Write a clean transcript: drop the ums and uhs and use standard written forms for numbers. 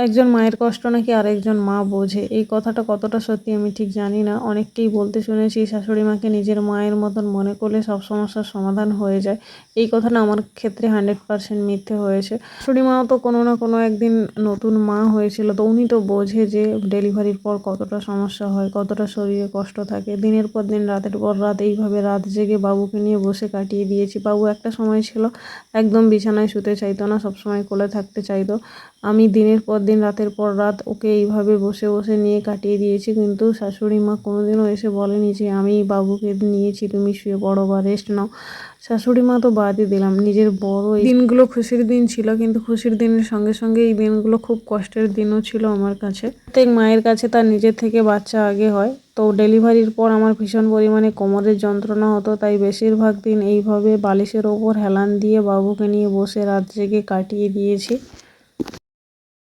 একজন মায়ের কষ্ট নাকি আরেকজন মা বোঝে, এই কথাটা কতটা সত্যি আমি ঠিক জানি না। অনেককেই বলতে শুনেছি শাশুড়ি মাকে নিজের মায়ের মতন মনে করলে সব সমস্যার সমাধান হয়ে যায়। এই কথাটা আমার ক্ষেত্রে 100% মিথ্যে হয়েছে। শাশুড়ি মাও তো কোনো না কোনো একদিন নতুন মা হয়েছিল, তো উনি তো বোঝে যে ডেলিভারির পর কতটা সমস্যা হয়, কতটা শরীরে কষ্ট থাকে। দিনের পর দিন রাতের পর রাত এইভাবে রাত জেগে বাবুকে নিয়ে বসে কাটিয়ে দিয়েছি। বাবু একটা সময় ছিল একদম বিছানায় শুতে চাইতো না, সবসময় কোলে থাকতে চাইতো। আমি দিনের পর দিন রাতের পর রাত ওকে এইভাবে বসে বসে নিয়ে কাটিয়ে দিয়েছি, কিন্তু শাশুড়ি মা কোনোদিনও এসে বলেনি যে আমি বাবুকে নিয়েছি, তুমি শুয়ে পড়ো বা রেস্ট নাও। শাশুড়ি মা তো বাদই দিলাম, নিজের বড় এই দিনগুলো খুশির দিন ছিল, কিন্তু খুশির দিনের সঙ্গে সঙ্গে এই দিনগুলো খুব কষ্টের দিনও ছিল আমার কাছে। প্রত্যেক মায়ের কাছে তার নিজের থেকে বাচ্চা আগে হয়। তো ডেলিভারির পর আমার ভীষণ পরিমাণে কোমরের যন্ত্রণা হতো, তাই বেশিরভাগ দিন এইভাবে বালিশের ওপর হেলান দিয়ে বাবুকে নিয়ে বসে রাত জেগে কাটিয়ে দিয়েছি।